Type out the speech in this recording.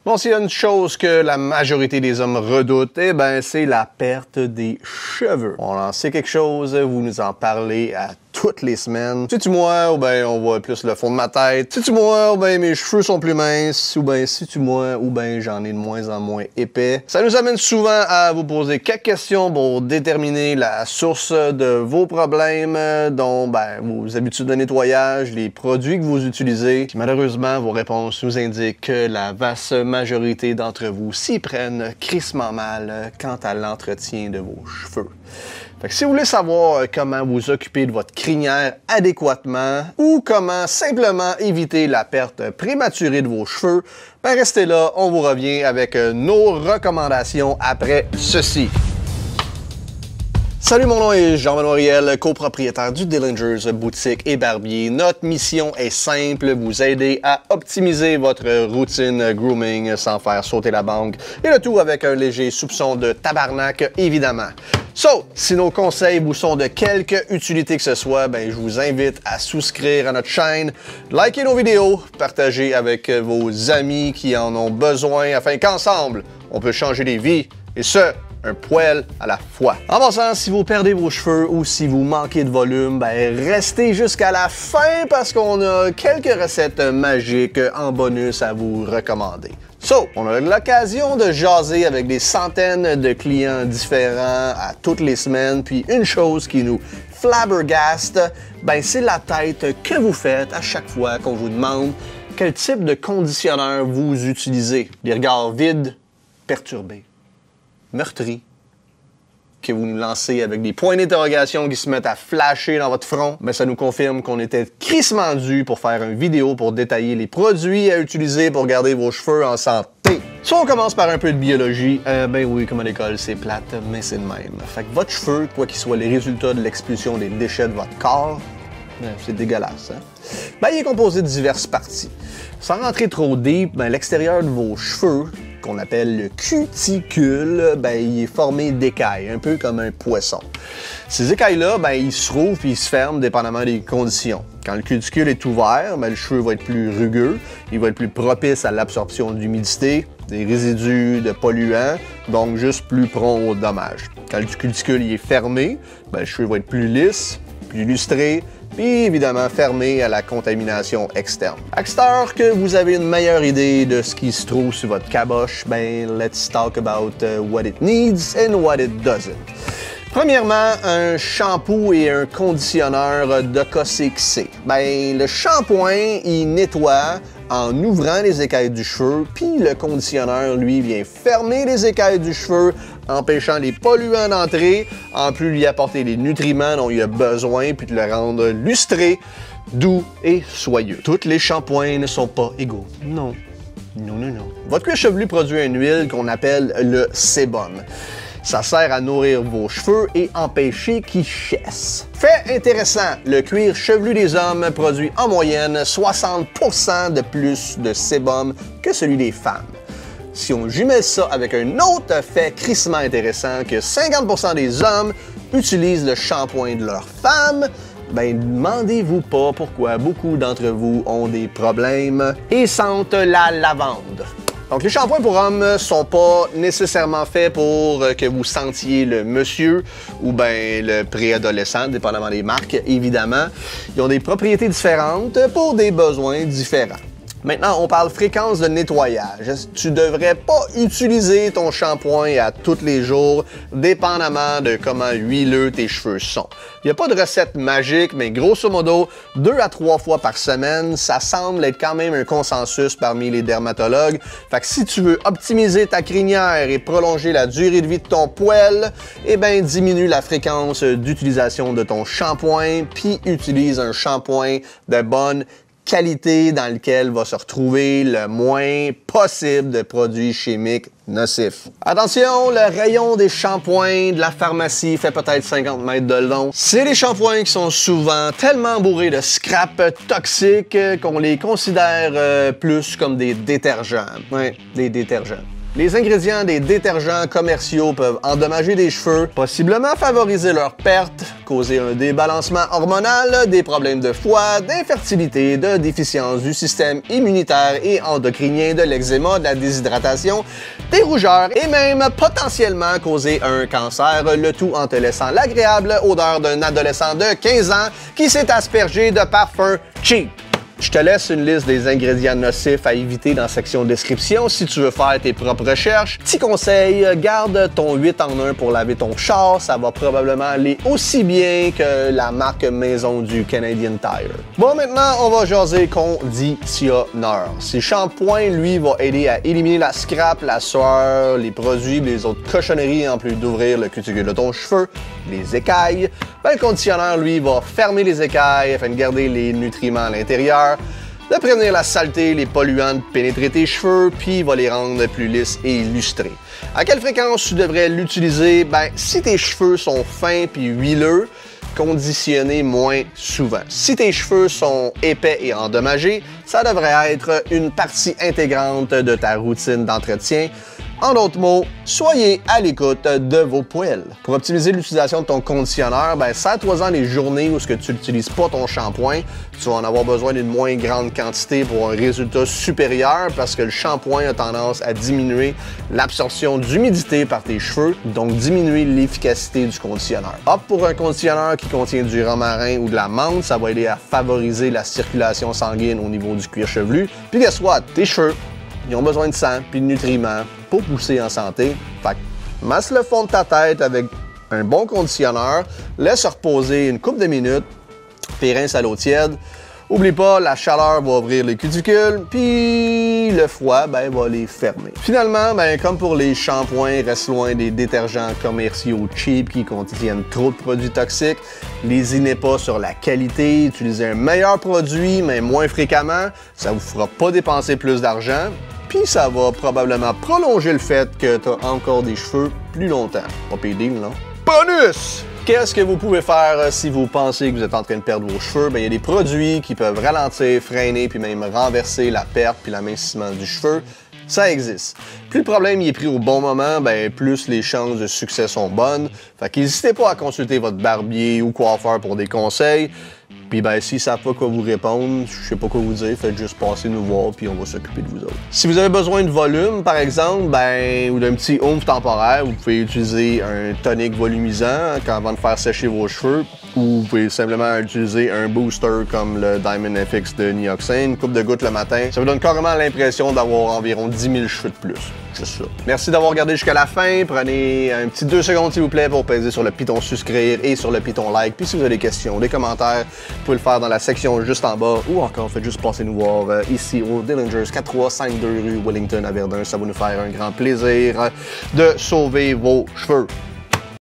Bon, s'il y a une chose que la majorité des hommes redoutent, eh ben, c'est la perte des cheveux. On en sait quelque chose, vous nous en parlez à toutes les semaines. Si tu moi, ou ben on voit plus le fond de ma tête. Si tu moi, ou ben mes cheveux sont plus minces. Ou ben si tu moi, ou ben j'en ai de moins en moins épais. Ça nous amène souvent à vous poser quelques questions pour déterminer la source de vos problèmes, dont ben vos habitudes de nettoyage, les produits que vous utilisez. Puis, malheureusement, vos réponses nous indiquent que la vaste majorité d'entre vous s'y prennent crissement mal quant à l'entretien de vos cheveux. Fait que si vous voulez savoir comment vous occuper de votre crinière adéquatement ou comment simplement éviter la perte prématurée de vos cheveux, ben restez là, on vous revient avec nos recommandations après ceci. Salut, mon nom est Jean-Benoît Riel, copropriétaire du Dillingers Boutique et Barbier. Notre mission est simple, vous aider à optimiser votre routine grooming sans faire sauter la banque et le tout avec un léger soupçon de tabarnak, évidemment. Si nos conseils vous sont de quelque utilité que ce soit, ben, je vous invite à souscrire à notre chaîne, liker nos vidéos, partager avec vos amis qui en ont besoin afin qu'ensemble, on peut changer des vies et ce, un poil à la fois. En passant, si vous perdez vos cheveux ou si vous manquez de volume, ben restez jusqu'à la fin parce qu'on a quelques recettes magiques en bonus à vous recommander. On a l'occasion de jaser avec des centaines de clients différents à toutes les semaines, puis une chose qui nous flabbergaste, ben c'est la tête que vous faites à chaque fois qu'on vous demande quel type de conditionneur vous utilisez. Des regards vides, perturbés, meurtri, que vous nous lancez avec des points d'interrogation qui se mettent à flasher dans votre front, mais ça nous confirme qu'on était crissement dû pour faire une vidéo pour détailler les produits à utiliser pour garder vos cheveux en santé. On commence par un peu de biologie. Ben oui, comme à l'école, c'est plate, mais c'est le même. Fait que votre cheveu, quoi qu'il soit les résultats de l'expulsion des déchets de votre corps, c'est dégueulasse, hein? Ben, il est composé de diverses parties. Sans rentrer trop deep, ben, l'extérieur de vos cheveux, qu'on appelle le cuticule, ben, il est formé d'écailles, un peu comme un poisson. Ces écailles-là, ben, ils se rouvrent et ils se ferment dépendamment des conditions. Quand le cuticule est ouvert, ben, le cheveu va être plus rugueux, il va être plus propice à l'absorption d'humidité, des résidus de polluants, donc juste plus prompt aux dommages. Quand le cuticule il est fermé, ben, le cheveu va être plus lisse, plus lustré, puis évidemment fermé à la contamination externe. À cette heure que vous avez une meilleure idée de ce qui se trouve sur votre caboche, ben let's talk about what it needs and what it doesn't. Premièrement, un shampoo et un conditionneur d'OCC. Ben, le shampoing, il nettoie en ouvrant les écailles du cheveu, puis le conditionneur, lui, vient fermer les écailles du cheveu, empêchant les polluants d'entrer, en plus lui apporter les nutriments dont il a besoin, puis de le rendre lustré, doux et soyeux. Tous les shampoings ne sont pas égaux. Non. Non, non, non. Votre cuir chevelu produit une huile qu'on appelle le sébum. Ça sert à nourrir vos cheveux et empêcher qu'ils chaissent. Fait intéressant, le cuir chevelu des hommes produit en moyenne 60% de plus de sébum que celui des femmes. Si on jumelle ça avec un autre fait crissement intéressant que 50% des hommes utilisent le shampoing de leur femme, ben demandez-vous pas pourquoi beaucoup d'entre vous ont des problèmes et sentent la lavande. Donc, les shampoings pour hommes sont pas nécessairement faits pour que vous sentiez le monsieur ou ben le préadolescent, dépendamment des marques, évidemment. Ils ont des propriétés différentes pour des besoins différents. Maintenant, on parle fréquence de nettoyage. Tu devrais pas utiliser ton shampoing à tous les jours, dépendamment de comment huileux tes cheveux sont. Il n'y a pas de recette magique, mais grosso modo, 2 à 3 fois par semaine, ça semble être quand même un consensus parmi les dermatologues. Fait que si tu veux optimiser ta crinière et prolonger la durée de vie de ton poil, eh ben diminue la fréquence d'utilisation de ton shampoing, puis utilise un shampoing de bonne qualité dans lequel va se retrouver le moins possible de produits chimiques nocifs. Attention, le rayon des shampoings de la pharmacie fait peut-être 50 mètres de long. C'est des shampoings qui sont souvent tellement bourrés de scrap toxiques qu'on les considère plus comme des détergents. Ouais, des détergents. Les ingrédients des détergents commerciaux peuvent endommager les cheveux, possiblement favoriser leur perte, causer un débalancement hormonal, des problèmes de foie, d'infertilité, de déficience du système immunitaire et endocrinien, de l'eczéma, de la déshydratation, des rougeurs et même potentiellement causer un cancer, le tout en te laissant l'agréable odeur d'un adolescent de 15 ans qui s'est aspergé de parfum cheap. Je te laisse une liste des ingrédients nocifs à éviter dans la section description si tu veux faire tes propres recherches. Petit conseil, garde ton 8 en 1 pour laver ton char, ça va probablement aller aussi bien que la marque maison du Canadian Tire. Bon, maintenant, on va jaser conditionneur. Ce shampoing, lui, va aider à éliminer la scrap, la sueur, les produits, les autres cochonneries en plus d'ouvrir le cuticule de ton cheveu, les écailles. Ben, le conditionneur, lui, va fermer les écailles afin de garder les nutriments à l'intérieur, de prévenir la saleté, les polluants de pénétrer tes cheveux, puis il va les rendre plus lisses et lustrés. À quelle fréquence tu devrais l'utiliser? Ben, si tes cheveux sont fins puis huileux, conditionner moins souvent. Si tes cheveux sont épais et endommagés, ça devrait être une partie intégrante de ta routine d'entretien. En d'autres mots, soyez à l'écoute de vos poils. Pour optimiser l'utilisation de ton conditionneur, ben, sers-toi-en les journées où tu n'utilises pas ton shampoing. Tu vas en avoir besoin d'une moins grande quantité pour un résultat supérieur parce que le shampoing a tendance à diminuer l'absorption d'humidité par tes cheveux, donc diminuer l'efficacité du conditionneur. Opte pour un conditionneur qui contient du romarin ou de la menthe, ça va aider à favoriser la circulation sanguine au niveau du cuir chevelu. Puis guess what? Tes cheveux, ils ont besoin de sang puis de nutriments pour pousser en santé. Fait que masse le fond de ta tête avec un bon conditionneur, laisse reposer une couple de minutes, puis rince à l'eau tiède. Oublie pas, la chaleur va ouvrir les cuticules, puis le froid, ben, va les fermer. Finalement, ben, comme pour les shampoings, reste loin des détergents commerciaux cheap qui contiennent trop de produits toxiques. Lésinez pas sur la qualité, utilisez un meilleur produit, mais moins fréquemment. Ça vous fera pas dépenser plus d'argent, puis ça va probablement prolonger le fait que tu as encore des cheveux plus longtemps. Pas payé, non? Bonus! Qu'est-ce que vous pouvez faire si vous pensez que vous êtes en train de perdre vos cheveux? Bien, il y a des produits qui peuvent ralentir, freiner, puis même renverser la perte puis l'amincissement du cheveu. Ça existe. Plus le problème y est pris au bon moment, ben, plus les chances de succès sont bonnes. Fait qu'hésitez pas à consulter votre barbier ou coiffeur pour des conseils. Puis ben, s'ils savent pas quoi vous répondre, je sais pas quoi vous dire, faites juste passer nous voir puis on va s'occuper de vous autres. Si vous avez besoin de volume, par exemple, ben, ou d'un petit oomph temporaire, vous pouvez utiliser un tonique volumisant avant de faire sécher vos cheveux, ou vous pouvez simplement utiliser un booster comme le Diamond FX de Nioxane, une coupe de gouttes le matin. Ça vous donne carrément l'impression d'avoir environ 10 000 cheveux de plus. Juste ça. Merci d'avoir regardé jusqu'à la fin. Prenez un petit 2 secondes s'il vous plaît pour peser sur le piton souscrire et sur le piton like. Puis si vous avez des questions, des commentaires, vous pouvez le faire dans la section juste en bas ou encore faites juste passer nous voir ici au Dillingers 4352 rue Wellington à Verdun. Ça va nous faire un grand plaisir de sauver vos cheveux.